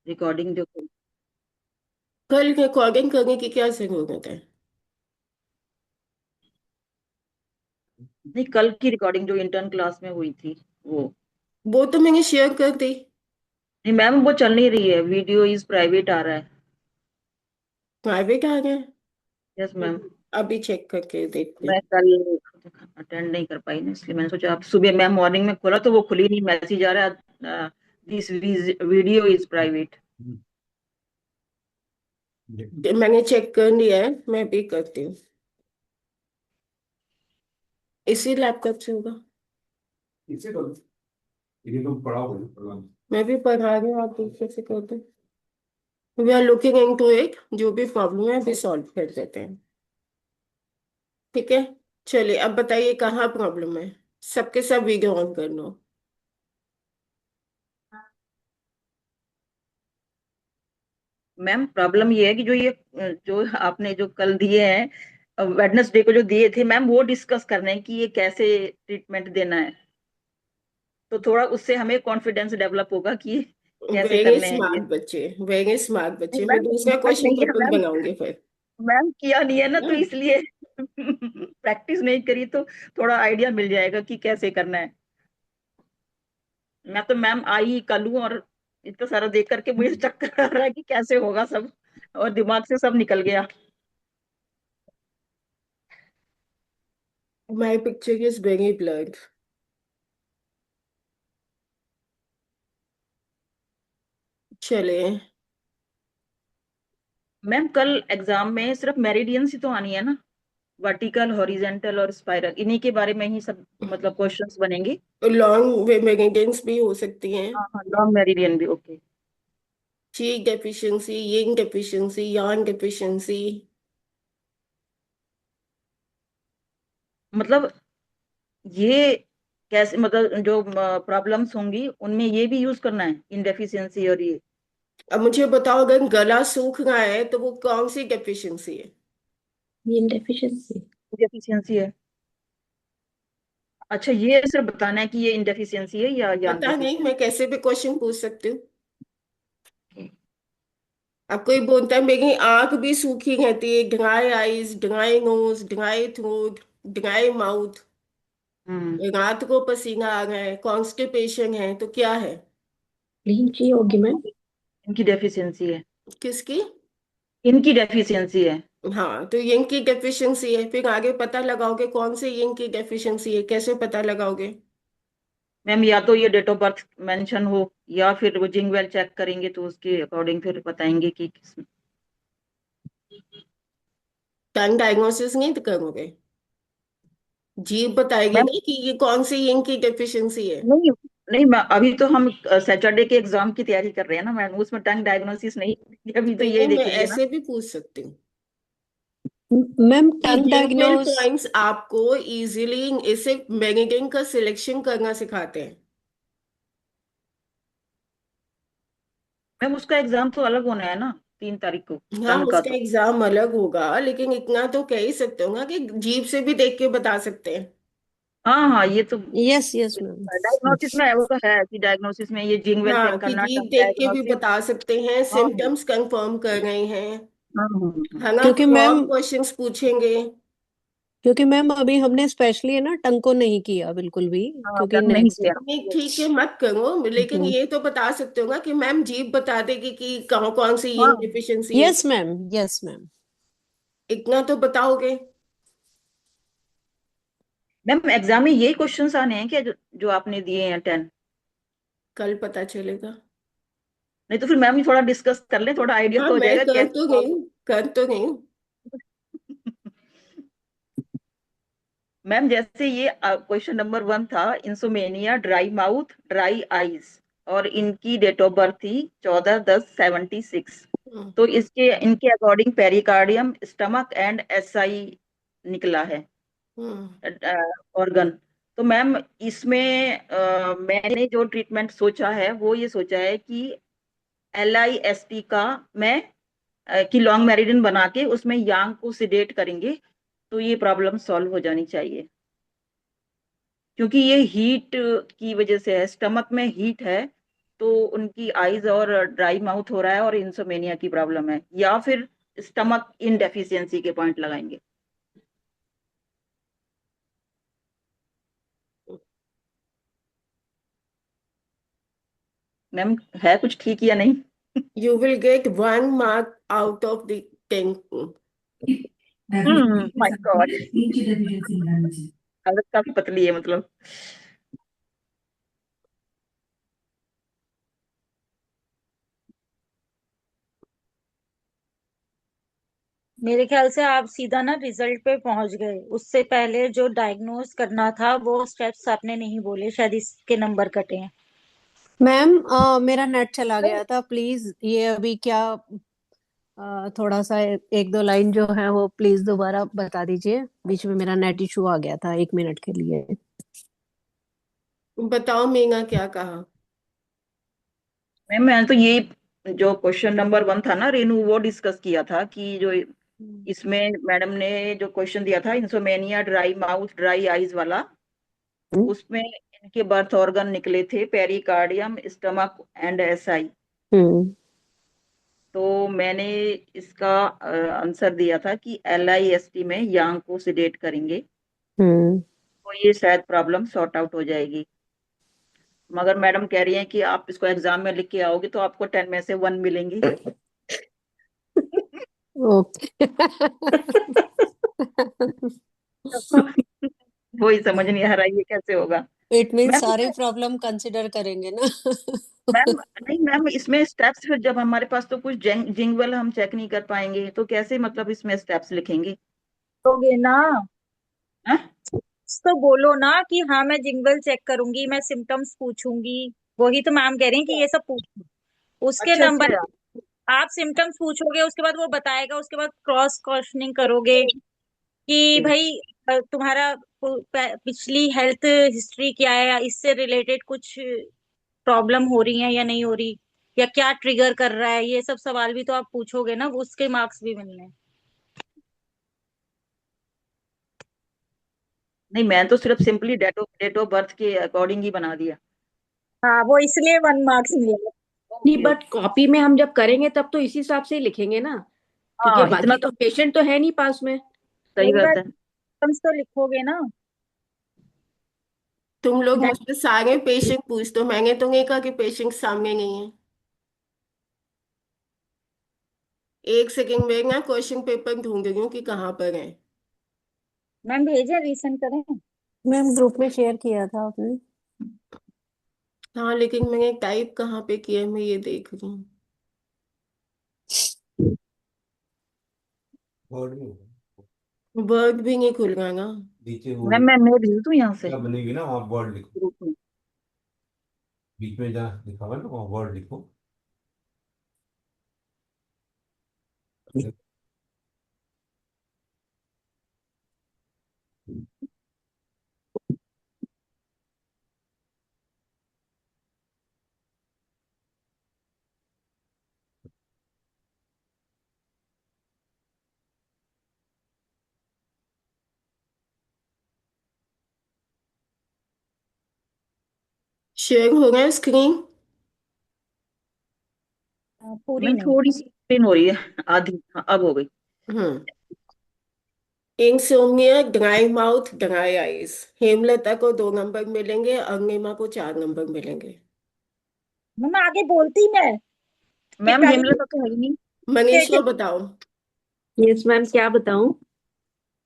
Recording जो कल recording करने की क्या जरूरत है? नहीं, कल की रिकॉर्डिंग जो इंटर्न क्लास में हुई थी वो। वो तो मैंने शेयर कर दी। नहीं मैम, वो चल नहीं रही है, वीडियो इज प्राइवेट आ रहा है। प्राइवेट आ गया? Yes ma'am. अभी चेक करके देखते मैं हैं। कल अटेंड नहीं कर पाई ना, इसलिए मैंने सोचा, आप सुबह मैम मॉर्निंग में खोला तो वो खुली नहीं, मैसेज आ रहा है दिस वीडियो इज प्राइवेट। मैंने चेक कर लिया है, मैं भी करती हूँ। इसी लैपटॉप से होगा। इसे करो। ये तुम पढ़ाओ पढ़ाओ। मैं भी पढ़ा रही हूँ, आप दूसरे से कर दो। We are looking into it, जो भी प्रॉब्लम है अभी सॉल्व कर देते हैं। ठीक है। चलिए अब बताइए कहाँ प्रॉब्लम है। सबके सब वीडियो ऑन कर लो। मैम प्रॉब्लम ये है कि जो आपने जो कल दिए हैं, वेडनेसडे को जो दिए थे मैम, वो डिस्कस करने हैं कि ये कैसे ट्रीटमेंट देना है। तो थोड़ा उससे हमें कॉन्फिडेंस डेवलप होगा कि कैसे वेरी करने हैं ये। स्मार्ट बच्चे। वेरी स्मार्ट नहीं बच्चे, मैं मैम, दूसरा स्मार्ट क्वेश्चन नहीं है पेपर मैम। बनाऊंगी फिर। मैम किया नहीं है ना, ना। तो इसलिए प्रैक्टिस नहीं करी तो थोड़ा आइडिया मिल जाएगा कि कैसे करना है। मैं तो मैम आई कल हूँ, और इतना सारा देख करके मुझे चक्कर आ रहा है कि कैसे होगा सब, और दिमाग से सब निकल गया। My picture is very blurred. चलिए। मैम कल एग्जाम में सिर्फ मेरिडियंस ही तो आनी है ना, वर्टिकल हॉरिजेंटल और स्पाइरल, इन्हीं के बारे में ही सब मतलब क्वेश्चंस बनेंगे। लॉन्ग वेरिएंट्स भी हो सकती हैं। हाँ हाँ, लॉन्ग मेरिडियन भी ओके। ची डेफिशिएंसी, यिंग डेफिशिएंसी, यान डेफिशिएंसी। मतलब ये कैसे, मतलब जो प्रॉब्लम्स होंगी उनमें ये भी यूज करना है, इनडेफिशिएंसी और ये। अब मुझे बताओ, अगर गला सूख रहा है तो वो कौन सी डेफिशिएंसी है? ये इनडेफिशिएंसी डेफिशिएंसी है। अच्छा, ये सिर्फ बताना है कि ये इनडेफिशिएंसी है या यान पता नहीं, डेफिशिएंसी। मैं कैसे भी क्वेश्चन पूछ सकती हूँ। अब कोई बोलता है मेरी आंख भी सूखी रहती है, dry eyes, dry nose, dry throat, dry mouth, hmm. रात को पसीना आ रहा है, कॉन्स्टिपेशन है, तो क्या है? लीची होगी मैम। इनकी डेफिशिएंसी है। किसकी? इनकी डेफिशिएंसी है। हाँ, तो यंग की डेफिशिएंसी है, फिर आगे पता लगाओगे कौन से यंग की डेफिशिएंसी है, कैसे पता लगाओगे? मैम या तो ये डेट ऑफ बर्थ मेंशन हो, या फिर वो जिंग वेल चेक करेंगे तो उसके अकॉर्डिंग फिर बताएंगे कि किस। टंग डायग्नोसिस नहीं तो करोगे? जीभ बताएगी मैम ना कि ये कौन सी यंग की डेफिशिएंसी है। नहीं, नहीं मैम, अभी तो हम सैटरडे के एग्जाम की तैयारी कर रहे हैं ना मैम, उसमें टंग डायग्नोसिस नहीं, अभी तो नहीं यही नहीं, मैं देखेंगे ना। ऐसे भी पूछ सकती हूँ मैम कि टंग जिन पिन डायग्नोस। पॉइंट्स आपको इजीली इसे मेडिटेशन का सिलेक्शन करना सिखाते हैं। मैम उसका एग्जाम तो अलग होना है ना, 3 तारीख को, हाँ, टंग का उसका तो। एग्जाम अलग होगा, लेकिन इतना तो कह ही सकते हो ना कि जीभ से भी देख के बता सकते हैं। हाँ हाँ, ये तो यस यस मैम। डायग्नोसिस में है, वो तो है कि डायग्नोसिस में ये जिंग वेल हाँ, चेक कि करना, जीभ टंग देख के भी डायग्नोसिस। बता सकते हैं, हाँ हाँ सिम्टम्स कंफर्म कर रहे हैं। हाँ हाँ हाँ। है ना, क्योंकि मैम प्रॉब क्वेश्चंस पूछेंगे। क्योंकि मैम अभी हमने स्पेशली है ना टंग को नहीं किया बिल्कुल भी। हाँ, क्योंकि टंग नहीं नेक्स्ट। किया। नहीं ठीक है, मत करो, लेकिन ये तो बता सकते हो ना कि मैम जीभ बता देगी कि कौन कौन सी यंग हाँ डिफिशियंसी है। Yes ma'am yes ma'am. इतना तो बताओगे। मैम एग्जाम में यही क्वेश्चंस आने हैं क्या, जो आपने दिए हैं 10? कल पता चलेगा। नहीं तो फिर मैम ही थोड़ा डिस्कस कर लें, थोड़ा आइडिया हाँ, तो हो मैं जाएगा कर कैसे तो गई solve हूँ, कर तो गई हूँ। मैम जैसे ये क्वेश्चन नंबर 1 था, insomnia, dry mouth, dry eyes, और इनकी डेट ऑफ बर्थ थी 14/10/76। हम्म। तो इसके इनके according pericardium, stomach and SI निकला है हम्म। ऑर्गन। तो मैम इसमें मैंने जो ट्रीटमेंट सोचा है वो ये सोचा है कि LIST का मैं कि लॉन्ग मेरिडियन बना के उसमें यांग को सिडेट करेंगे, तो ये प्रॉब्लम सॉल्व हो जानी चाहिए। क्योंकि ये हीट की वजह से है, स्टमक में हीट है, तो उनकी आईज और ड्राई माउथ हो रहा है और इंसोमेनिया की प्रॉब्लम है, या फिर स्टमक इनडेफिशिएंसी के पॉइंट लगाएंगे। मैम है कुछ ठीक या नहीं? You will get 1 mark out of the 10. My God, हालत काफी पतली है मतलब। मेरे ख्याल से आप सीधा ना रिजल्ट पे पहुंच गए, उससे पहले जो डायग्नोज करना था वो स्टेप्स आपने नहीं बोले, शायद इसके नंबर कटे हैं। मैम मेरा नेट चला गया था, प्लीज ये अभी क्या थोड़ा सा एक दो लाइन जो है वो प्लीज दोबारा बता दीजिए, बीच में मेरा नेट इशू आ गया था 1 मिनट के लिए। बताओ मीना क्या कहा। मैम मैंने तो ये जो क्वेश्चन नंबर 1 था ना रेनू, वो डिस्कस किया था कि जो इसमें मैडम ने जो क्वेश्चन दिया था insomnia dry mouth dry eyes वाला, हम्म उसमें इनके बर्थ ऑर्गन निकले थे पेरिकार्डियम स्टमक एंड एसआई। हम्म तो मैंने इसका आंसर दिया था कि LIST में यांग को सिडेट करेंगे हम्म तो ये शायद प्रॉब्लम सॉर्ट आउट हो जाएगी। मगर मैडम कह रही हैं कि आप इसको एग्जाम में लिख के आओगे तो आपको 10 में से 1 मिलेंगी। ओके। वही समझ नहीं आ रहा है ये कैसे होगा। इट मीन मैम सारे प्रॉब्लम कंसिडर करेंगे ना। मैम नहीं मैम, इसमें स्टेप्स फिर जब हमारे पास तो कुछ जिंगल हम चेक नहीं कर पाएंगे तो कैसे मतलब इसमें स्टेप्स लिखेंगे? बोलोगे ना, हाँ? तो बोलो ना कि हाँ मैं जिंगल चेक करूंगी, मैं सिम्टम्स पूछूंगी। वही तो मैम कह रही हैं कि ये सब पूछो, उसके अच्छा नंबर। अच्छा। आप सिम्टम्स पूछोगे, उसके बाद वो बताएगा, उसके बाद क्रॉस क्वेश्चनिंग करोगे कि भाई तुम्हारा पिछली हेल्थ हिस्ट्री क्या है, या इससे रिलेटेड कुछ प्रॉब्लम हो रही है या नहीं हो रही, या क्या ट्रिगर कर रहा है, ये सब सवाल भी तो आप पूछोगे ना, वो उसके मार्क्स भी मिलने हैं। नहीं मैं तो सिर्फ सिंपली डेट ऑफ बर्थ के अकॉर्डिंग ही बना दिया। हाँ, वो इसलिए 1 मार्क्स मिलेगा। नहीं, ओके बट ओके। कॉपी में हम जब करेंगे तब तो इसी हिसाब से ही लिखेंगे ना, क्योंकि हाँ इतना बाकी तो तो पेशेंट तो है नहीं पास में। सही वही बात बात, है। symptoms तो लिखोगे ना। तुम लोग मुझसे सारे पेशेंट पूछते हो, मैंने तो नहीं कहा कि पेशेंट सामने नहीं है। एक सेकंड में ना क्वेश्चन पेपर ढूंढ रही हूँ कि कहाँ पर है। मैम भेजें, रीसेंड करें। मैम ग्रुप में शेयर किया था आपने। हाँ लेकिन मैंने टाइप कहाँ पे किया है, मैं ये देख रही हूँ। वर्ड भी नहीं खुल रहा ना। नीचे वो मैं भेज दूं यहाँ से क्या बनेगी ना, वहाँ वर्ड लिखो, ग्रुप में। बीच में जहाँ लिखा हुआ है ना वहाँ वर्ड लिखो। शेयर हो रहा है स्क्रीन। पूरी मैम नहीं। थोड़ी सी स्पिन हो रही है, आधी, हाँ, अब हो गई। Hmm. Insomnia dry mouth dry eyes, Hemlata को 2 नंबर मिलेंगे, अरुणिमा को 4 नंबर मिलेंगे। मैम आगे बोलती मैं कि मैम पहले हेमलता तो है ही नहीं। मनीषा बताओ। यस मैम, क्या बताऊं?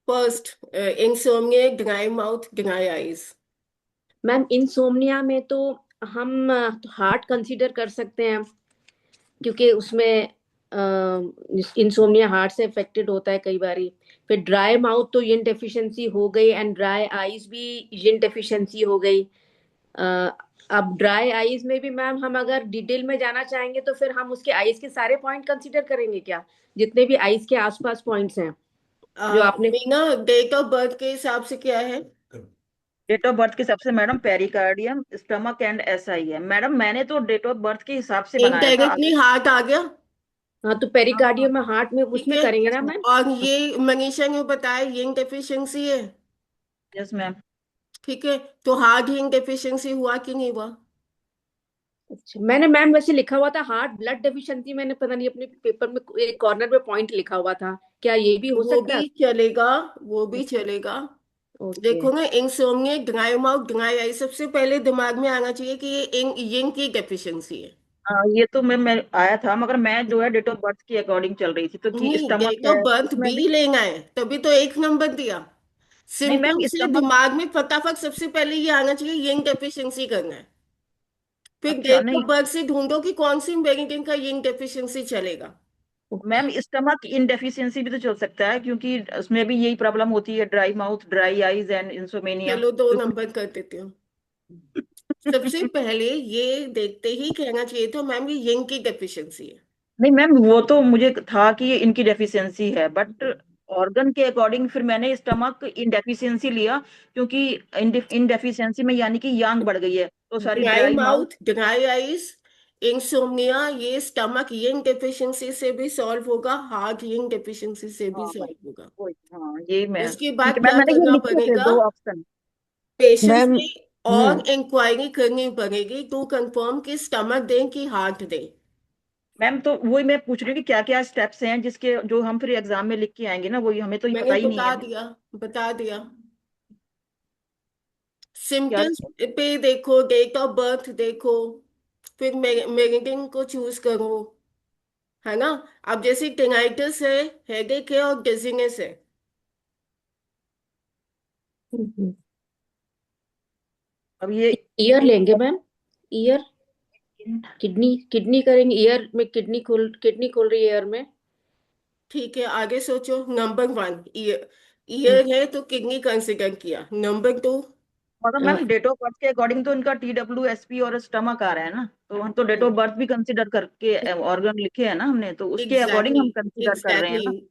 First, insomnia dry mouth dry eyes. Ma'am insomnia में तो हम हार्ट कंसीडर कर सकते हैं, क्योंकि उसमें इंसोम्निया हार्ट से अफेक्टेड होता है कई बारी। फिर ड्राई माउथ तो यिन डेफिशिएंसी हो गई, एंड ड्राई आईज भी यिन डेफिशिएंसी हो गई। अ, अब ड्राई आईज में भी मैम हम अगर डिटेल में जाना चाहेंगे तो फिर हम उसके आईज के सारे पॉइंट कंसीडर करेंगे क्या, जितने भी आईज के आसपास पॉइंट्स हैं जो आपने। मीना, डेट ऑफ बर्थ के हिसाब से क्या है? डेट ऑफ बर्थ के हिसाब से madam pericardium stomach and SI है। मैडम मैंने तो डेट ऑफ बर्थ के हिसाब से बनाया था इनडायरेक्टली हार्ट आ गया। हाँ, तो हाँ पेरिकार्डियम में हार्ट में ठीक उसमें है। करेंगे ना मैम। और ये मनीषा ने बताया यंग डेफिशिएंसी है। Yes ma'am. ठीक है, तो हार्ट यंग डेफिशिएंसी हुआ कि नहीं हुआ? अच्छा, मैंने मैम वैसे लिखा हुआ था हार्ट ब्लड डेफिशिएंसी, मैंने पता नहीं अपने पेपर में एक कॉर्नर पे पॉइंट लिखा हुआ था, क्या ये भी हो वो सकता है? भी चलेगा, वो भी चलेगा। ओके। देखो ना, insomnia, dry mouth, dry eye, सबसे पहले दिमाग में आना चाहिए कि ये यंग की डेफिशिएंसी है। हाँ, ये तो मैं आया था, मगर मैं जो है डेट ऑफ बर्थ के अकॉर्डिंग चल रही थी, तो कि नहीं, स्टमक डेट है ऑफ बर्थ उसमें भी भी। लेना है, तभी तो एक नंबर दिया। नहीं मैम, सिम्टम से स्टमक। दिमाग में फटाफट सबसे पहले ये आना चाहिए, यंग डेफिशिएंसी करना है। फिर अच्छा डेट ऑफ नहीं बर्थ से ढूंढो कि कौन सी मेडिसिन का यंग डेफिशिएंसी चलेगा। ओके। मैम, स्टमक इनडेफिशिएंसी भी तो चल सकता है, क्योंकि उसमें भी यही प्रॉब्लम होती है, dry mouth, dry eyes and insomnia. चलो, दो तो नंबर कर देते हो। सबसे पहले ये देखते ही कहना चाहिए तो मैम ये यंग की डेफिशिएंसी है। नहीं मैम, वो तो मुझे था कि ये इनकी डेफिशिएंसी है, बट ऑर्गन के अकॉर्डिंग फिर मैंने स्टमक इनडेफिशिएंसी लिया, क्योंकि इनडेफिशिएंसी में यानी कि यांग बढ़ गई है, तो सारी dry dry mouth. Mouth, dry eyes, insomnia, ये स्टमक यंग डेफिशिएंसी से भी सॉल्व होगा, हार्ट यंग डेफिशिएंसी से भी हाँ सॉल्व होगा। हाँ, यही मैं। उसके ठीक बाद है मैम, क्या मैंने ये करना लिखे थे पड़ेगा, दो ऑप्शन। Patient ma'am. से और हम्म। इंक्वायरी करनी पड़ेगी टू कंफर्म कि स्टमक दें कि हार्ट दें। मैम, तो वही मैं पूछ रही हूँ कि क्या क्या स्टेप्स हैं जिसके जो हम फिर एग्जाम में लिख के आएंगे ना, वही हमें तो ये मैंने पता ही नहीं बता है। दिया, बता दिया। क्या? सिम्टम्स पे देखो, डेट ऑफ बर्थ देखो, फिर मेरिडियन को चूज करो, है ना। अब जैसे टेनाइटिस है, हेडेक है और डिजीनेस है। हम्म। अब ये ईयर लेंगे मैम, ईयर, किडनी, किडनी करेंगे, ईयर में किडनी खोल रही है ईयर में। ठीक है, आगे सोचो। नंबर वन ईयर, हम्म। ईयर है तो किडनी कंसिडर किया। नंबर टू, मतलब मैम, डेट ऑफ बर्थ के अकॉर्डिंग तो इनका TWSP और स्टमक आ रहा है ना, तो हम तो डेट ऑफ बर्थ भी कंसिडर करके ऑर्गन लिखे हैं ना हमने, तो उसके अकॉर्डिंग एग्जैक्टली, हम कंसिडर कर रहे हैं एग्जैक्टली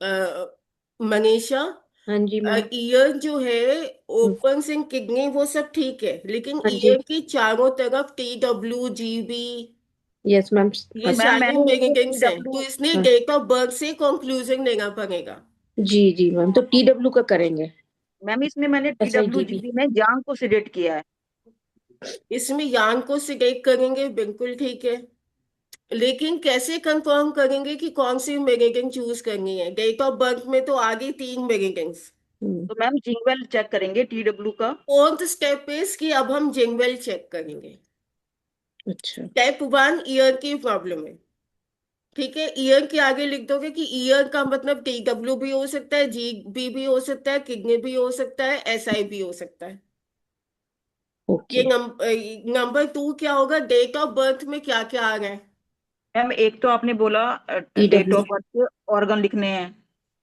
ना। मनीषा, हाँ जी मैम। ईयर जो है, हम्म। ओपन सिंह किडनी वो सब ठीक है, लेकिन हाँ जी। ईयर की चारों तरफ TWGB, यस मैम। ये तो मैम, सारे मैंने ये मेडिकेशंस हैं, तो TW। इसने हाँ डेट ऑफ बर्थ से कंक्लूजन लेना पड़ेगा। जी जी मैम, तो TW का करेंगे। मैम, इसमें मैंने SIGB। TWGB में जांग को सिलेक्ट किया है। इसमें यान को सिलेक्ट करेंगे, बिल्कुल ठीक है। लेकिन कैसे कंफर्म करेंगे कि कौन सी मेडिकेशन चूज करनी है? डेट ऑफ बर्थ में तो आगे तीन मेडिकेशंस। हम्म। तो मैम, जिंगवेल चेक करेंगे TW का। फोर्थ स्टेप इज कि अब हम जिंगवेल चेक करेंगे। अच्छा। स्टेप वन ईयर की प्रॉब्लम है, ठीक है। ईयर के आगे लिख दोगे कि ईयर का मतलब TW भी हो सकता है, जी भी हो सकता है, किडनी भी हो सकता है, SI भी हो सकता है। ये ओके। नंबर टू क्या होगा, डेट ऑफ बर्थ में क्या क्या आ रहा है? मैम, एक तो आपने बोला डेट TW, ऑफ बर्थ के ऑर्गन लिखने हैं,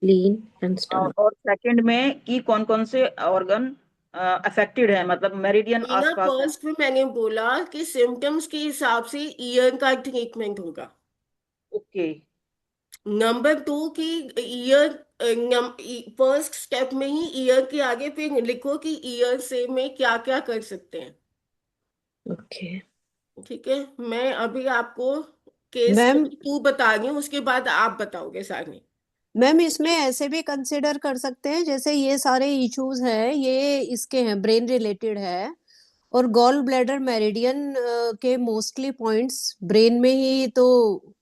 लीन एंड स्टमक। और सेकंड में कि कौन कौन से ऑर्गन अफेक्टेड है, मतलब मेरिडियन मीना, आसपास है। फर्स्ट में मैंने बोला कि सिम्टम्स के हिसाब से ईयर का ट्रीटमेंट होगा। ओके। नंबर टू की ईयर, फर्स्ट स्टेप में ही ईयर के आगे फिर लिखो कि ईयर से में क्या क्या कर सकते हैं। ओके। ठीक है, मैं अभी आपको केस मैम। टू बता रही हूँ, उसके बाद आप बताओगे सारे। मैम, इसमें ऐसे भी कंसिडर कर सकते हैं जैसे ये सारे इश्यूज हैं, ये इसके हैं, ब्रेन रिलेटेड है, और गॉल ब्लैडर मेरिडियन के मोस्टली पॉइंट्स ब्रेन में ही, तो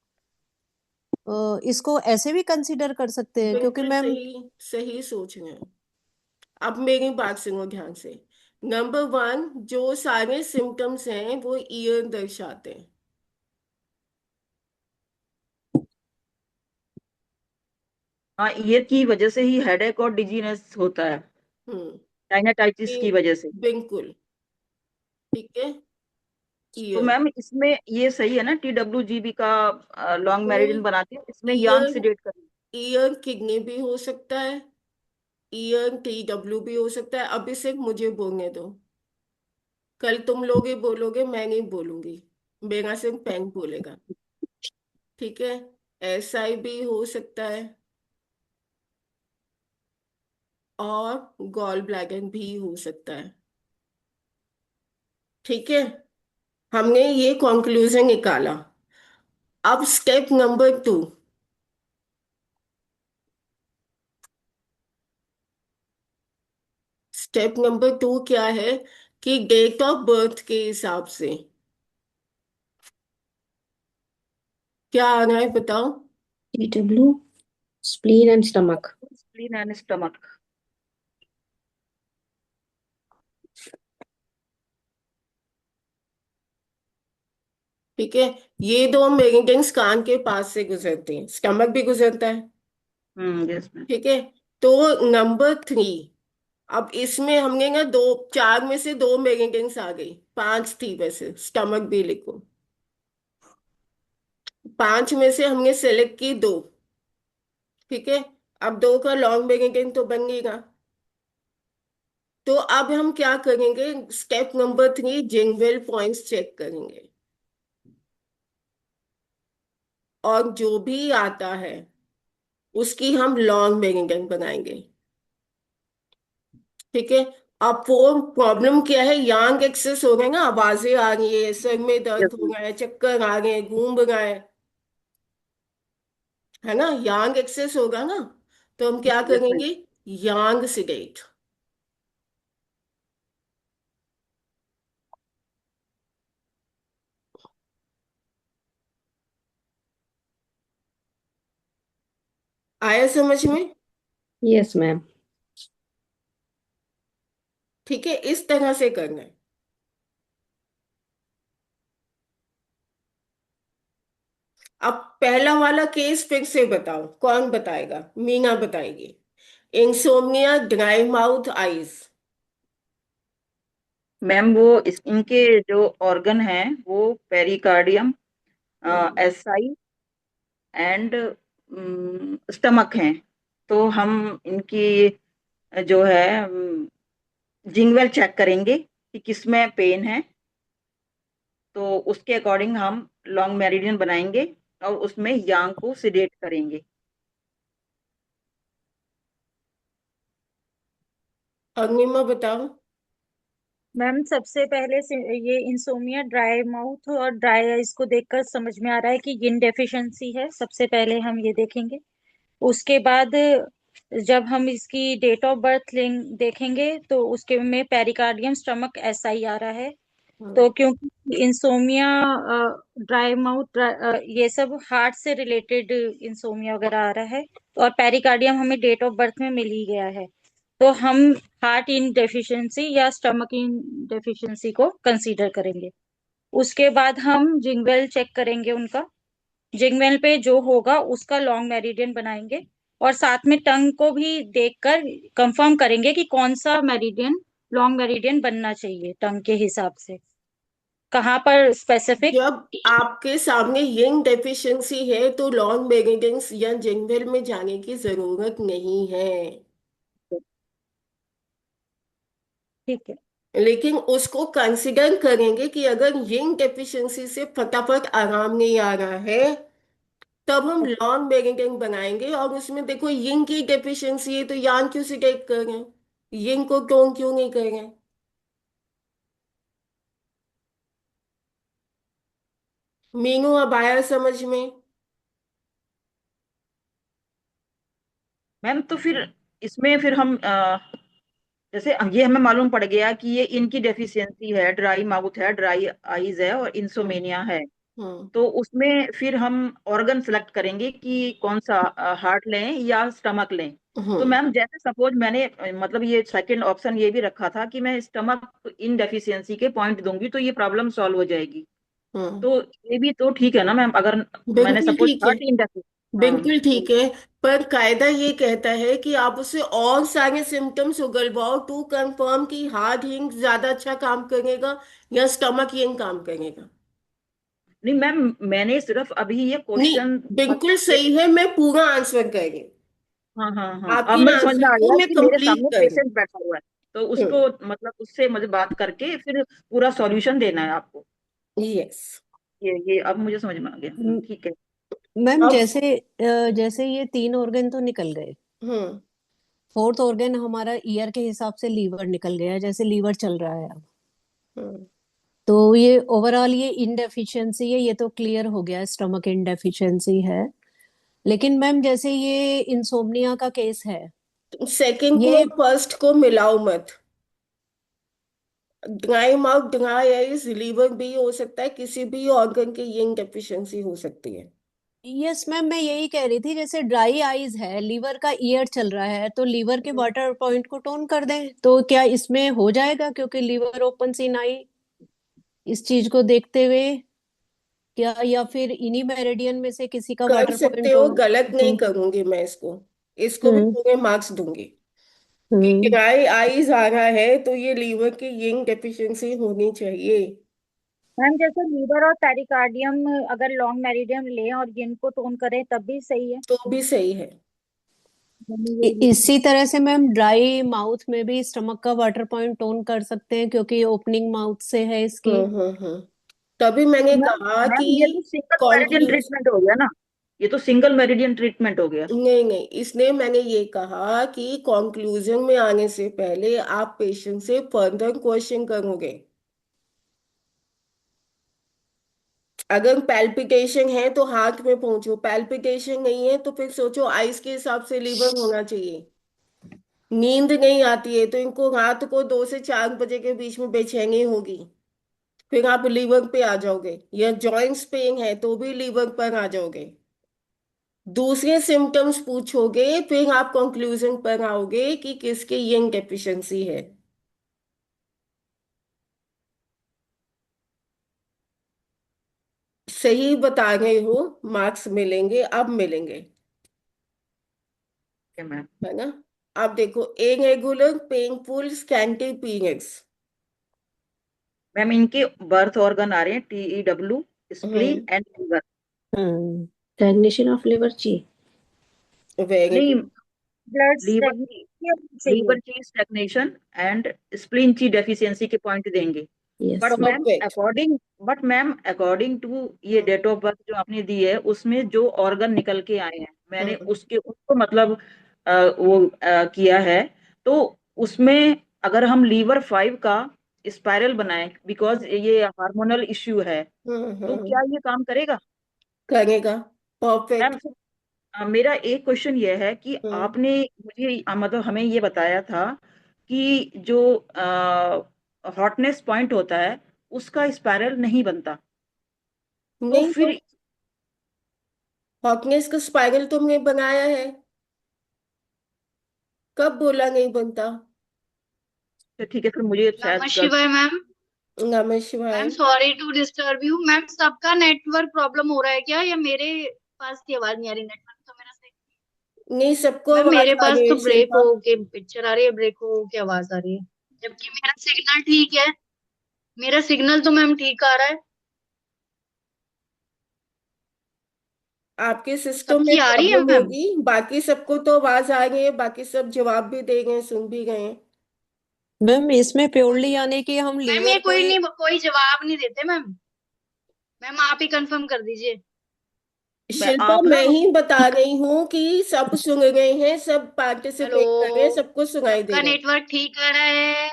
इसको ऐसे भी कंसिडर कर सकते हैं क्योंकि बिल्कुल मैम। सही, सही सोच रहे हैं। अब मेरी बात सुनो ध्यान से। नंबर वन, जो सारे सिम्टम्स हैं वो ईयर दर्शाते हैं। हाँ, ईयर की वजह से ही हेडेक और डिजीनेस होता है, हम्म। साइनसाइटिस की वजह से। बिल्कुल, ठीक है, तो ईयर। मैम, इसमें ये सही है ना, TWGB का लॉन्ग तो मेरिडियन बनाते हैं, इसमें यांग ईयर, सिलेक्ट करें। ईयर किडनी भी हो सकता है, ईयर TW भी हो सकता है। अभी सिर्फ मुझे बोलने दो, कल तुम लोग ही बोलोगे, मैं नहीं बोलूंगी, मेरा सिर्फ पेन बोलेगा। ठीक है, SI भी हो सकता है, और गॉल ब्लैडर भी हो सकता है। ठीक है, हमने ये कंक्लूजन निकाला। अब step number two, step number two क्या है कि डेट ऑफ बर्थ के हिसाब से क्या आ रहा है बताओ? TW, spleen and stomach. Spleen and stomach. ठीक है, ये दो मेरिडियंस कान के पास से गुजरते हैं, स्टमक भी गुजरता है। Yes ma'am. ठीक है, तो नंबर 3, अब इसमें हमने ना दो, 4 में से 2 मेरिडियंस आ गई, 5 थी वैसे, स्टमक भी लिखो। 5 में से हमने सेलेक्ट की 2। ठीक है, अब 2 का लॉन्ग मेरिडियन तो बन गया। तो अब हम क्या करेंगे, स्टेप नंबर 3, जिंगवेल पॉइंट्स चेक करेंगे, और जो भी आता है उसकी हम लॉन्ग मेरिडियन बनाएंगे। ठीक है, अब वो प्रॉब्लम क्या है, यांग एक्सेस हो गए ना, आवाजें आ रही है, सर में यस दर्द हो मैम। रहा है, चक्कर आ रहे हैं, घूम रहा है ना, यांग एक्सेस होगा ना, तो हम क्या यस मैम। करेंगे, यांग सिडेट। आया समझ में? Yes, ma'am. ठीक है, इस तरह से करना है। अब पहला वाला केस फिर से बताओ, कौन बताएगा? मीना बताएगी। Insomnia, dry mouth, eyes. Ma'am वो इनके जो ऑर्गन हैं वो पेरिकार्डियम, एसाई एंड स्टमक हैं। तो हम इनकी जो है जिंगवेल चेक करेंगे कि किसमें पेन है, तो उसके अकॉर्डिंग हम लॉन्ग मेरिडियन बनाएंगे और उसमें यांग को सिडेट करेंगे। अग्निमा बताओ। मैम सबसे पहले से ये इंसोमिया ड्राई माउथ और ड्राई आइज को देखकर समझ में आ रहा है कि यिन डेफिशिएंसी है। सबसे पहले हम ये देखेंगे। उसके बाद जब हम इसकी डेट ऑफ बर्थ देखेंगे तो उसके में पेरिकार्डियम स्टमक एसआई आ रहा है। हम्म तो क्योंकि इंसोमिया, ड्राई माउथ, ये सब हार्ट से रिलेटेड इंसोमिया वगैरह आ रहा है, और पेरिकार्डियम हमें डेट ऑफ बर्थ में मिल ही गया है। तो हम हार्ट इन डेफिशिएंसी या स्टमक इन डेफिशिएंसी को कंसीडर करेंगे। उसके बाद हम जिंगवेल चेक करेंगे उनका। जिंगवेल पे जो होगा उसका लॉन्ग मेरिडियन बनाएंगे, और साथ में टंग को भी देखकर कंफर्म करेंगे कि कौन सा मेरिडियन, लॉन्ग मेरिडियन बनना चाहिए टंग के हिसाब से, कहाँ पर स्पेसिफिक। जब आपके सामने यंग डेफिशिएंसी है तो लॉन्ग मेरिडियंस या जिंगवेल में जाने की जरूरत नहीं है। ठीक है। लेकिन उसको कंसिडर करेंगे कि अगर यंग डेफिशिएंसी से फटाफट आराम नहीं आ रहा है, तब हम लॉन्ग मेरिडियन बनाएंगे, और उसमें देखो यंग की डेफिशिएंसी है तो यान क्यों सिलेक्ट कर रहे हैं, यंग को टोन क्यों नहीं कर रहे हैं? मीनू, अब आया समझ में? मैम तो फिर इसमें फिर हम जैसे ये हमें मालूम पड़ गया कि ये इनकी डेफिशिएंसी है, ड्राई माउथ है, ड्राई आईज है और हम्म इंसोमेनिया है। हम्म तो उसमें फिर हम ऑर्गन सेलेक्ट करेंगे कि कौन सा, हार्ट लें या स्टमक लें। तो हम्म मैम जैसे सपोज मैंने मतलब ये सेकंड ऑप्शन ये भी रखा था कि मैं स्टमक इन डेफिशिएंसी के पॉइंट दूंगी तो ये प्रॉब्लम सॉल्व हो जाएगी। हम्म तो ये भी तो ठीक है ना मैम, अगर मैंने बिल्कुल सपोज ठीक है, हार्ट इन डेफिशिएंसी। हाँ बिल्कुल तो ठीक है। पर कायदा ये कहता है कि आप उसे और सारे सिम्टम्स उगलवाओ टू कंफर्म कि हार्ट हिंग ज्यादा अच्छा काम करेगा या स्टमक हिंग काम करेगा। नहीं मैम, मैंने सिर्फ अभी ये नहीं, क्वेश्चन बिल्कुल मतलब सही है, मैं पूरा आंसर कर रही हूँ। हाँ हाँ हाँ, अब आपकी मेरे समझ में आंसर आ को गया मैं कि मेरे कंप्लीट सामने कर रही पेशेंट बैठा हुआ है। तो हूँ। उसको मतलब उससे मुझे बात करके फिर पूरा सॉल्यूशन देना है आपको। यस। ये अब मुझे समझ में आ गया। ठीक है। मैम अब जैसे ये 3 ऑर्गन तो निकल गए, हम्म 4th ऑर्गन हमारा ईयर के हिसाब से लीवर निकल गया, जैसे लीवर चल रहा है अब। हम्म तो ये ओवरऑल ये इनडेफिशिएंसी है, ये तो क्लियर हो गया, स्टमक इनडेफिशिएंसी है। लेकिन मैम जैसे ये इंसोम्निया का केस है, सेकंड को ये और फर्स्ट को मिलाओ मत। Dry mouth, dry eyes, liver भी हो सकता है, किसी भी ऑर्गन की यंग डेफिशिएंसी हो सकती है। यस मैम, मैं यही कह रही थी, जैसे ड्राई आईज है, लीवर का ईयर चल रहा है, तो लीवर के वाटर पॉइंट को टोन कर दें तो क्या इसमें हो जाएगा, क्योंकि लीवर ओपन इन आई, इस चीज को देखते हुए क्या, या फिर इन्हीं मेरिडियन में से किसी का कर वाटर सकते पॉइंट हो, टोन। गलत नहीं हम्म। करूंगी मैं इसको। इसको भी हम्म। पूरे मार्क्स दूंगी। हम्म। ड्राई आईज आ रहा है तो ये लीवर की यिंक डेफिशिएंसी होनी चाहिए। मैम जैसे लीवर और पेरिकार्डियम अगर लॉन्ग मेरिडियम लें और जिनको टोन करें तब भी सही है। तो भी सही है। मैंने यही लिखा। इसी तरह से मैम ड्राई माउथ में भी स्टमक का वाटर पॉइंट टोन कर सकते हैं, क्योंकि ओपनिंग माउथ से है इसकी। तभी मैंने तो मैम कहा कि मैम ये तो सिंगल मेरिडियन कॉन्क्लूज ट्रीटमेंट हो गया ना, ये तो सिंगल मेरिडियन ट्रीटमेंट हो गया। नहीं नहीं, इसलिए मैंने ये कहा कि कंक्लूजन में आने से पहले आप पेशेंट से फर्दर क्वेश्चन करोगे। अगर पैल्पिटेशन है तो हार्ट में पहुंचो, पैल्पिटेशन नहीं है तो फिर सोचो आइस के हिसाब से लीवर होना चाहिए। नींद नहीं आती है तो इनको रात को 2 से 4 बजे के बीच में बेचैनी होगी, फिर आप लीवर पे आ जाओगे। या जॉइंट्स पेन है तो भी लीवर पर आ जाओगे। दूसरे सिम्टम्स पूछोगे फिर आप कंक्लूजन पर आओगे कि किसके यंग डेफिशिएंसी है। सही बता रहे हो, मार्क्स मिलेंगे, अब मिलेंगे। Okay ma'am. है ना। अब देखो, irregular painful scanty periods. Ma'am इनके बर्थ ऑर्गन आ रहे हैं TEW, spleen hmm. And liver. Hmm. Stagnation of liver chi. Very नहीं, गुड। ब्लड लीवर की चाहिए। लीवर की स्टैग्नेशन एंड स्प्लीन की डेफिशिएंसी के पॉइंट देंगे। Yes. But ma'am perfect. According to ये डेट ऑफ बर्थ जो आपने दी है, उसमें जो ऑर्गन निकल के आए हैं, मैंने उसके उसको मतलब किया है। तो उसमें अगर हम लीवर 5 का स्पाइरल बनाएं, बिकॉज ये हार्मोनल इश्यू है, तो क्या ये काम करेगा? करेगा। Ma'am perfect. मेरा एक क्वेश्चन ये है कि हम्म। आपने मुझे मतलब हमें ये बताया था कि जो हॉटनेस पॉइंट होता है उसका स्पाइरल नहीं बनता, तो नहीं तो फिर हॉकनेस का स्पाइरल तुमने बनाया है, कब बोला नहीं बनता। तो ठीक है, फिर मुझे नमः शायद गलत। शिवाय मैम। नमः मैम शिवाय। Sorry to disturb you ma'am, सबका नेटवर्क प्रॉब्लम हो रहा है क्या, या मेरे पास की आवाज नहीं आ रही? नेटवर्क तो मेरा सही। नहीं, सबको मैम आवाज मेरे आ पास रही तो है ब्रेक शिल्पा। हो के पिक्चर आ रही है, ब्रेक हो के आवाज आ रही है, जबकि मेरा सिग्नल ठीक है। मेरा सिग्नल तो मैम ठीक आ रहा है। आपके सिस्टम में सबकी आ रही है प्रॉब्लम मैम। होगी, बाकी सबको तो आवाज आ रही है, बाकी सब जवाब भी दे गए, सुन भी गए। मैम इसमें प्योरली यानी कि हम मैम लीवर ये को कोई ही। नहीं, कोई जवाब नहीं देते मैम। मैम आप ही कंफर्म कर दीजिए। मैं शिल्पा, आप ना मैं ही बता रही हूँ कि सब सुन रहे हैं, सब हेलो, पार्टिसिपेट कर रहे हैं, सबको सुनाई दे सबका रहा है। नेटवर्क ठीक आ रहा है?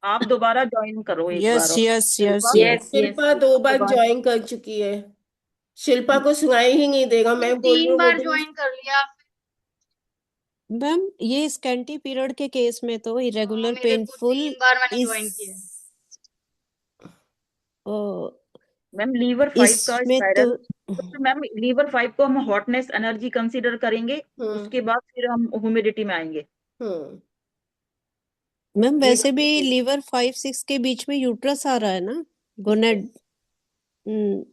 आप दोबारा ज्वाइन करो एक यस बार, और yes yes Shilpa yes. Yes yes. Shilpa दो आप बार दोबारा। ज्वाइन कर चुकी है। शिल्पा को सुनाई ही नहीं देगा, मैम मैं बोल रही तीन हूँ वो बार भी। ज्वाइन कर लिया। मैम ये स्कैंटी पीरियड के केस में तो हाँ इरेगुलर मेरे को पेनफुल 3 बार मैंने इस ज्वाइन किया है। मैम लीवर 5 का इसमें तो। स्पाइरल, तो फिर मैम लीवर 5 को हम हॉटनेस एनर्जी कंसीडर करेंगे, हम्म। उसके बाद फिर हम ह्यूमिडिटी में आएंगे। हम्म। मैम वैसे भी लीवर लीवर 5-6 के बीच में यूट्रस आ रहा है ना, गोनेड। हम्म।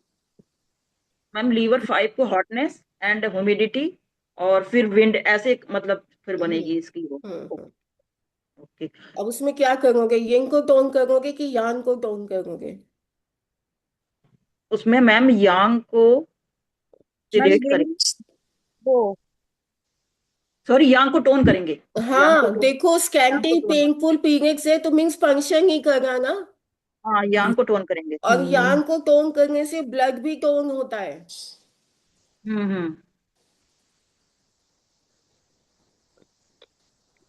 मैम लीवर 5 को हॉटनेस एंड ह्यूमिडिटी और फिर विंड, ऐसे मतलब फिर हम्म। बनेगी इसकी वो। हम्म। ओके। अब उसमें क्या करोगे, यंग को टोन करोगे कि यान को टोन करोगे। उसमें मैम यांग को मैम सिलेक्ट यही करेंगे, वो सॉरी यांग को टोन करेंगे। यांग को हाँ टोन, देखो, यांग को स्कैंटी टोन, पेनफुल पीरियड्स है तो मीन्स फंक्शन ही कर रहा ना। हाँ यांग को टोन करेंगे। और हम्म। यान को टोन करने से ब्लड भी टोन होता है। हम्म।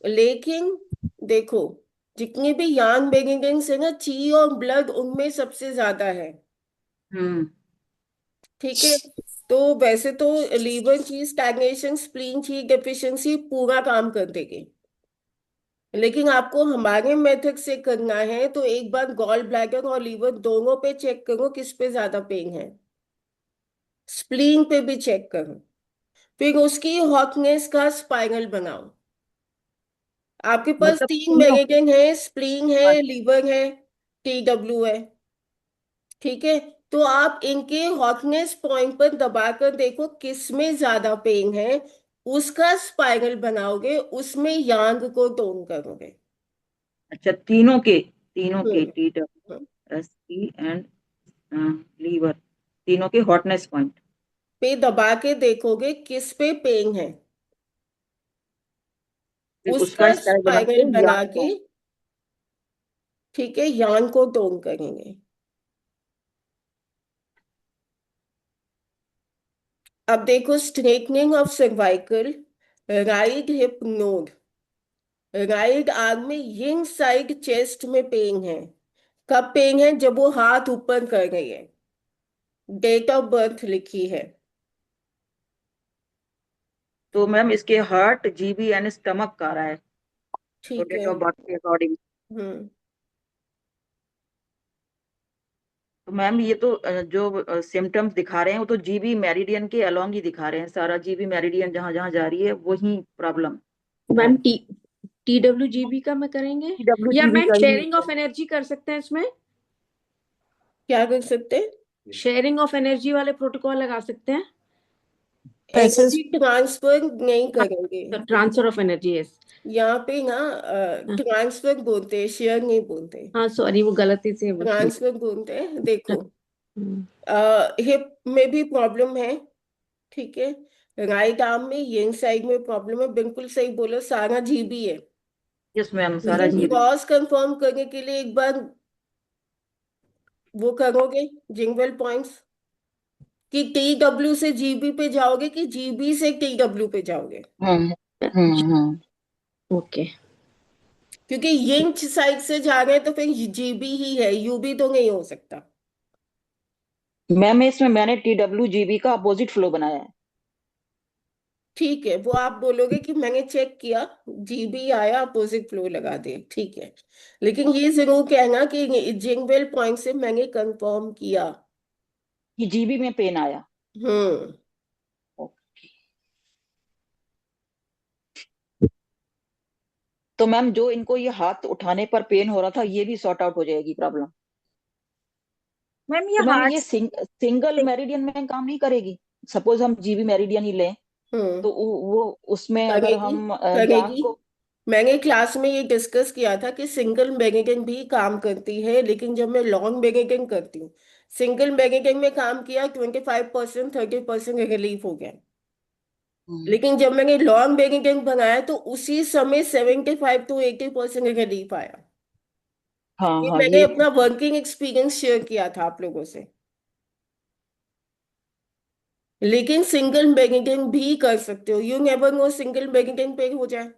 लेकिन देखो, जितने भी यान बेगिंग्स है ना, ची और ब्लड उनमें सबसे ज्यादा है। हम्म। ठीक है। तो वैसे तो लीवर की स्टैग्नेशन, स्प्लीन की डेफिशिएंसी पूरा काम कर देगी। लेकिन आपको हमारे मेथड से करना है तो एक बार गॉल ब्लैडर और लीवर दोनों पे चेक करो किस पे ज्यादा पेन है। स्प्लीन पे भी चेक करो, फिर उसकी हॉटनेस का स्पाइरल बनाओ। आपके पास मतलब 3 तीनों। मेरिडियन है, स्प्लीन है, लीवर है, TW है, ठीक है। तो आप इनके हॉटनेस पॉइंट पर दबाकर देखो किस में ज्यादा पेन है, उसका स्पाइरल बनाओगे, उसमें यांग को टोन करोगे। अच्छा, तीनों के हम्म हम्म। TWSP एंड लीवर, तीनों के हॉटनेस पॉइंट। पे दबा के देखोगे किस पे पेन है, फिर उसका उसका स्टाइल बना के स्पाइरल बना याद के, को। ठीक है, यांग को टोन करेंगे। अब देखो, straightening of cervical, right hip node, right arm में यिंग साइड चेस्ट में पेन है। कब पेन है? जब वो हाथ ऊपर कर रही है। डेट ऑफ बर्थ लिखी है। तो मैम इसके हार्ट, GB एंड स्टमक का आ रहा है, तो ठीक डेट है। ऑफ बर्थ के अकॉर्डिंग। हम्म तो मैम ये तो जो सिम्टम्स दिखा रहे हैं वो तो GB मेरिडियन के अलोंग ही दिखा रहे हैं, सारा GB मेरिडियन जहां जहां जा रही है वही प्रॉब्लम है। मैम TWGB का मैं करेंगे, या TWGB मैम का ही शेयरिंग ऑफ एनर्जी कर सकते हैं इसमें? क्या कर सकते हैं? शेयरिंग ऑफ एनर्जी वाले प्रोटोकॉल लगा सकते हैं। पैसेज। एनर्जी ट्रांसफर नहीं करेंगे। Transfer of energy, yes. यहाँ पे ना ट्रांसफर बोलते हैं, शेयर नहीं बोलते। हाँ सॉरी, वो गलती से वो सुन। ट्रांसफर बोलते हैं। देखो, हम्म, हिप में भी प्रॉब्लम है, ठीक है। राइट आर्म में यंग साइड में प्रॉब्लम है, बिल्कुल सही बोलो, सारा GB है। यस मैम, सारा लेकिन GB। क्रॉस कंफर्म करने के लिए एक बार वो करोगे, जिंगवेल पॉइंट्स, कि TW से GB पे जाओगे कि GB से TW पे जाओगे। हम्म हम्म। ओके। क्योंकि यिंग साइड से जा रहे हैं तो फिर GB ही है, UB तो नहीं हो सकता। मैम इसमें मैंने TWGB का अपोजिट फ्लो बनाया है। ठीक है, वो आप बोलोगे कि मैंने चेक किया, GB आया, अपोजिट फ्लो लगा दे, ठीक है। लेकिन ये जरूर कहना कि जिंगवेल पॉइंट से मैंने कंफर्म किया। कि GB में पेन आया। हम्म तो मैम जो इनको ये हाथ उठाने पर पेन हो रहा था ये भी सॉर्ट आउट हो जाएगी प्रॉब्लम? मैम ये तो मैम हार्ट ये सिंगल से मेरिडियन में काम नहीं करेगी? सपोज हम GB मेरिडियन ही लें, हम्म। तो वो उसमें अगर करेगी, हम यांग करेगी। को। मैंने क्लास में ये डिस्कस किया था कि सिंगल मेरिडियन भी काम करती है, लेकिन जब मैं लॉन्ग मेरिडियन करती हूँ, सिंगल मेरिडियन में काम किया, 25% 30% रिलीफ हो गया। हम्म, लेकिन जब मैंने लॉन्ग मेरिडियन बनाया तो उसी समय 75 to 80% रिलीफ आया। हाँ ये हाँ मैंने ये। अपना वर्किंग एक्सपीरियंस शेयर किया था आप लोगों से। लेकिन सिंगल मेरिडियन भी कर सकते हो, you never know, single meridian पे हो जाए।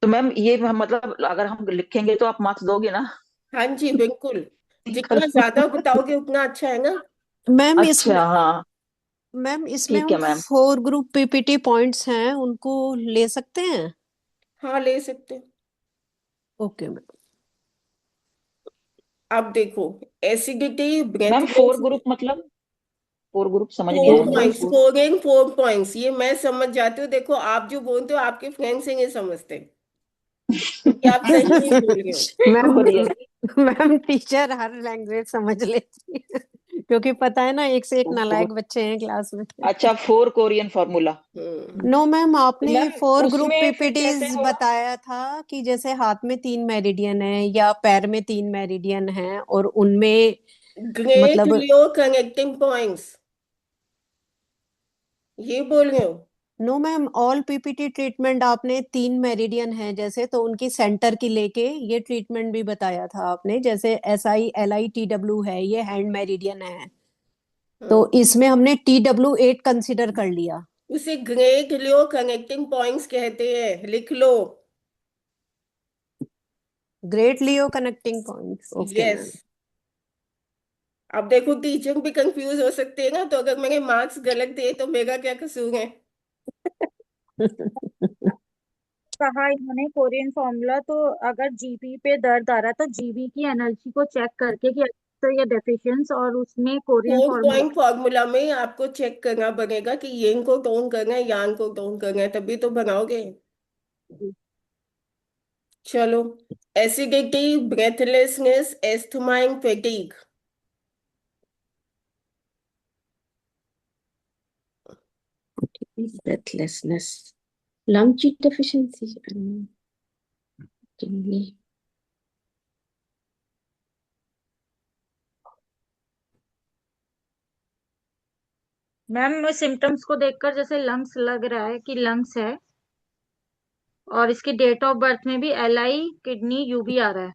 तो मैम ये मतलब अगर हम लिखेंगे तो आप मार्क्स दोगे ना? हाँ जी, बिल्कुल। सिंगल। जितना ज्यादा बताओगे उतना अच्छा है ना। मैम इसमें अच्छा हाँ। मैम इसमें ठीक है हम मैम। 4 ग्रुप PPT पॉइंट्स हैं, उनको ले सकते हैं? हाँ, ले सकते हैं। Okay ma'am. अब देखो, एसिडिटी, मैम फोर ब्रेथनेस। ग्रुप मतलब? फोर ग्रुप समझ नहीं 4 आया मुझे, पॉइंट्स, फोर। 4 and 4 points, ये मैं समझ जाती हूँ। देखो, आप जो बोलते हो आपके फ्रेंड्स ये समझते, क्योंकि आप सही नहीं बोल रहे हो। Ma'am Korean. मैम टीचर हर लैंग्वेज समझ लेती है क्योंकि पता है ना, एक से एक नालायक बच्चे हैं क्लास में। अच्छा, फोर कोरियन फॉर्मूला। हम्म नो मैम, तो आपने मैम 4 ग्रुप उसमें फिर कैसे PPTs होगा? बताया था कि जैसे हाथ में 3 मेरिडियन है या पैर में 3 मेरिडियन है और उनमें ग्रेट मतलब। लियो कनेक्टिंग पॉइंट्स, ये बोल रहे हो? No ma'am, all PPT treatment आपने 3 मेरिडियन है जैसे, तो उनकी सेंटर की लेके ये ट्रीटमेंट भी बताया था आपने, जैसे SI LI TW है, ये हैंड मेरिडियन है, तो हम्म इसमें हमने TW8 कंसिडर कर लिया। उसे ग्रेट लियो कनेक्टिंग पॉइंट्स कहते हैं, लिख लो। Great Leo connecting points, okay yes. Ma'am. अब देखो, टीचर भी कंफ्यूज हो सकते हैं ना, तो अगर मैंने मार्क्स गलत दिए तो मेरा क्या कसूर है? कहा इन्होंने कोरियन फॉर्मूला, तो अगर जीबी पे दर्द आ रहा है तो जीबी की एनर्जी को चेक करके कि या डेफिशिएंस, और उसमें Korean four formula. Point formula में आपको चेक करना पड़ेगा कि यंग को टोन करना है, यांग को टोन करना है, तभी तो बनाओगे। चलो, acidity, breathlessness, asthma and fatigue. breathlessness, lung chi deficiency, kidney। Ma'am symptoms को देखकर जैसे लंग्स लग रहा है कि लंग्स है, और इसकी डेट ऑफ बर्थ में भी LI किडनी UB आ रहा है।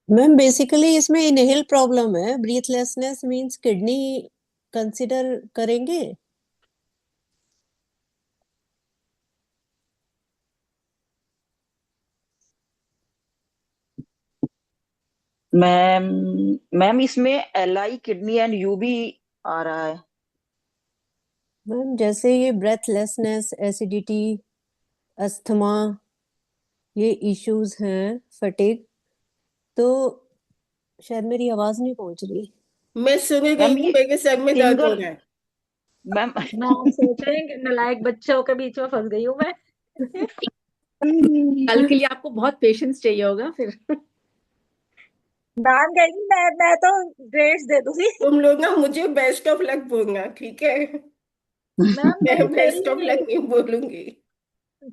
मैम बेसिकली इसमें इनहेल प्रॉब्लम है, ब्रीथलेसनेस मींस किडनी कंसिडर करेंगे। मैम मैम इसमें LI किडनी एंड UB आ रहा है। मैम जैसे ये ब्रेथलेसनेस, एसिडिटी, अस्थमा, ये इश्यूज हैं, फटीग, तो शायद मेरी आवाज नहीं पहुंच रही। मैं सुन रही मैम हूँ, ये मेरे सर में दर्द हो सिंगल रहा है। मैम मैं सोच रही हूँ कि नालायक बच्चों के बीच में फंस गई हूँ मैं। कल के लिए आपको बहुत पेशेंस चाहिए होगा फिर। डांट गई, मैं तो ग्रेड्स दे दूंगी। तुम लोग ना मुझे बेस्ट ऑफ लक बोलना, ठीक है? मैम मैं नहीं, सही बेस्ट ऑफ लक में नहीं बोलूंगी।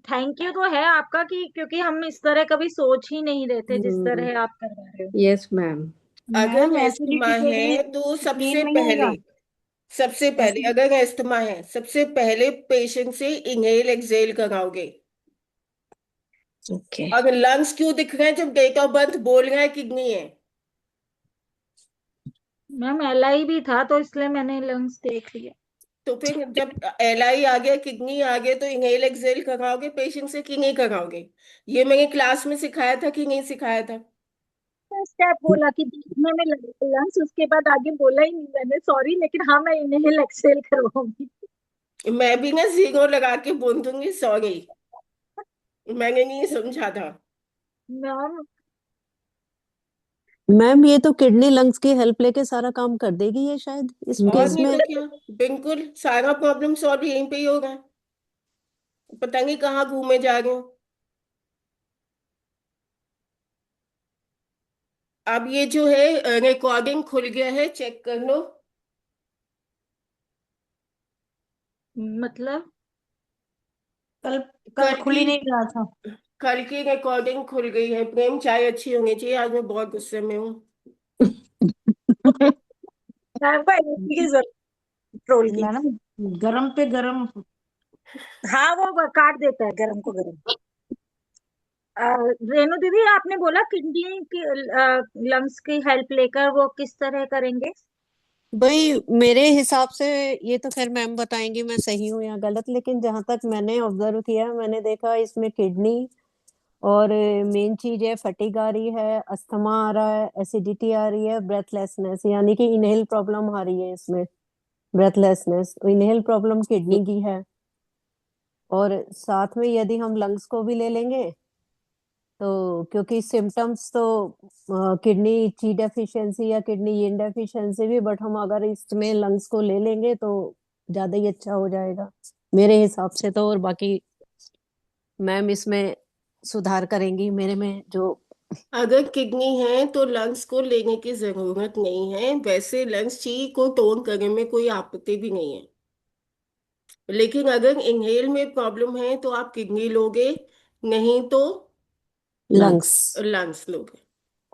थैंक यू तो है आपका, कि क्योंकि हम इस तरह कभी सोच ही नहीं रहे थे जिस तरह आप करवा रहे हो। Yes ma'am. अगर मैम एस्थमा एसिडिटी के लिए है तो सबसे नील नहीं पहले, आएगा? एसिड अगर एस्थमा है सबसे पहले पेशेंट से इनहेल एक्सहेल कराओगे। ओके। और लंग्स क्यों दिख रहे हैं जब डेट ऑफ बर्थ बोल रहा है किडनी है? मैम LI भी था तो इसलिए मैंने लंग्स देख लिया। तो फिर जब एलआई आ गया, किडनी आ गया, तो इनहेल एक्सहेल कराओगे पेशेंट से कि नहीं कराओगे? ये मैंने क्लास में सिखाया था कि नहीं सिखाया था? स्टेप बोला कि देखने में लंग्स, उसके बाद आगे बोला ही नहीं मैंने, सॉरी, लेकिन हाँ मैं इन्हेल एक्सेल करवाऊंगी। मैं भी ना जीरो लगा के बोल दूंगी सॉरी, मैंने नहीं समझा था। मैम मैम ये तो किडनी लंग्स की हेल्प लेके सारा काम कर देगी ये, शायद इस और केस नहीं में। तो क्या, बिल्कुल सारा प्रॉब्लम सॉल्व यहीं पे ही होगा। पता नहीं कहाँ घूमे जा रहे हो। अब ये जो है रिकॉर्डिंग खुल गया है, चेक कर लो। मतलब कल कल कल खुल की ही नहीं रहा था। कल की रिकॉर्डिंग खुल गई है। प्रेम, चाय अच्छी होनी चाहिए, आज मैं बहुत गुस्से में हूँ। मैम को एनर्जी की जरूरत है, पेट्रोल की। मैडम गरम पे गरम। हाँ वो काट देता है गरम को गरम। रेणु दीदी, आपने बोला किडनी की लंग्स की हेल्प लेकर वो किस तरह करेंगे? भाई मेरे हिसाब से, ये तो खैर मैम बताएंगी मैं सही हूँ या गलत, लेकिन जहां तक मैंने ऑब्जर्व किया, मैंने देखा इसमें किडनी और मेन चीज है फटीग आ रही है, अस्थमा आ रहा है, एसिडिटी आ रही है, ब्रेथलेसनेस, यानी कि इनहेल प्रॉब्लम आ रही है इसमें। ब्रेथलेसनेस, इनहेल प्रॉब्लम किडनी की है। और साथ में यदि हम लंग्स को भी ले लेंगे, तो क्योंकि सिम्टम्स तो किडनी ची डेफिशिएंसी या किडनी यिन डेफिशिएंसी भी, बट हम अगर इसमें लंग्स को ले लेंगे तो ज्यादा ही अच्छा हो जाएगा मेरे हिसाब से तो। और बाकी मैम इसमें सुधार करेंगी मेरे में जो। अगर किडनी है तो लंग्स को लेने की जरूरत नहीं है, वैसे लंग्स ची को टोन करने में कोई आपत्ति भी नहीं है। लेकिन अगर इनहेल में प्रॉब्लम है तो आप किडनी लोगे, नहीं तो लंग्स। लंग्स लोगे।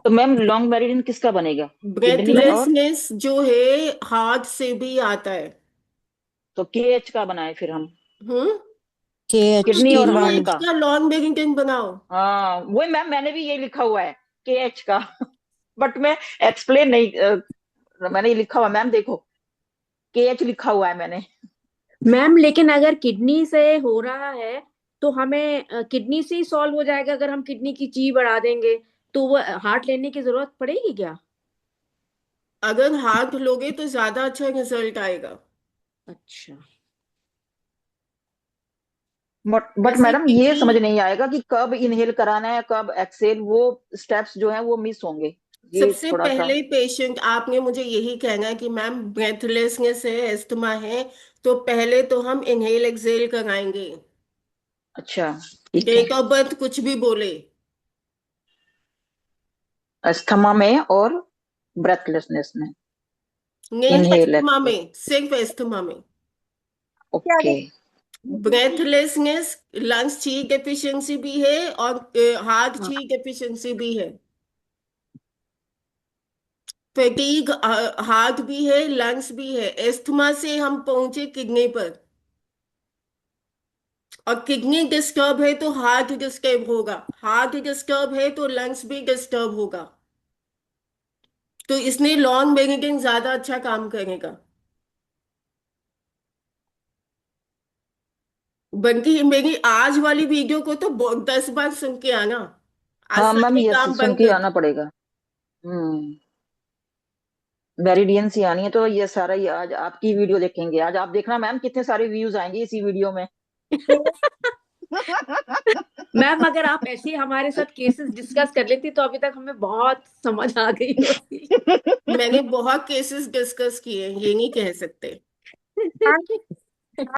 तो मैम लॉन्ग मेरिडियन किसका बनेगा? किडनी और ब्रेथलेसनेस जो है हार्ट से भी आता है। तो KH का बनाए फिर हम, हम्म। के एच किडनी की और हार्ट लॉन्ग। KH का। का लॉन्ग बेगिंगटन बनाओ। हाँ वही मैम, मैंने भी ये लिखा हुआ है KH का। बट मैं एक्सप्लेन नहीं मैंने ये लिखा हुआ मैम, देखो KH लिखा हुआ है मैंने। मैम लेकिन अगर किडनी से हो रहा है तो हमें किडनी से ही सॉल्व हो जाएगा। अगर हम किडनी की ची बढ़ा देंगे तो वो हार्ट लेने की जरूरत पड़ेगी क्या? अगर हार्ट लोगे तो ज्यादा अच्छा रिजल्ट आएगा। अच्छा। बट जैसे मैडम ये समझ किडनी, नहीं आएगा कि कब इनहेल कराना है कब एक्सेल, वो स्टेप्स जो है वो मिस होंगे। ये सबसे थोड़ा सा। पहले पेशेंट, आपने मुझे यही कहना है कि मैम ब्रेथलेसनेस है, एस्थमा है, तो पहले तो हम इनहेल एक्सेल कराएंगे। अच्छा ठीक है। डेट ऑफ बर्थ कुछ भी बोले। अस्थमा में और ब्रेथलेसनेस में। नहीं इनहेल एस्थमा एक्सेल। में, सिर्फ एस्थमा में। क्या ओके। ब्रेथलेसनेस लंग्स ची डेफिशिएंसी भी है और हार्ट हाँ ची डेफिशिएंसी भी है। फैटीग हार्ट भी है, लंग्स भी है। एस्थमा से हम पहुंचे किडनी पर, और किडनी डिस्टर्ब है तो हार्ट डिस्टर्ब होगा, हार्ट डिस्टर्ब है तो लंग्स भी डिस्टर्ब होगा। तो इसने लॉन्ग मेडिटेशन ज्यादा अच्छा काम करेगा। बल्कि मेरी आज वाली वीडियो को तो 10 बार सुन के आना, आज हाँ मैम, सारे ये काम सुन बंद के कर आना दो। पड़ेगा। मेरिडियन से आनी है तो ये सारा ही आज आपकी वीडियो देखेंगे। आज आप देखना मैम कितने सारे व्यूज आएंगे इसी वीडियो में। मैम अगर आप ऐसे ही हमारे साथ केसेस डिस्कस कर लेती तो अभी तक हमें बहुत समझ आ गई होती। मैंने बहुत केसेस डिस्कस किए हैं, ये नहीं कह सकते। हाँ,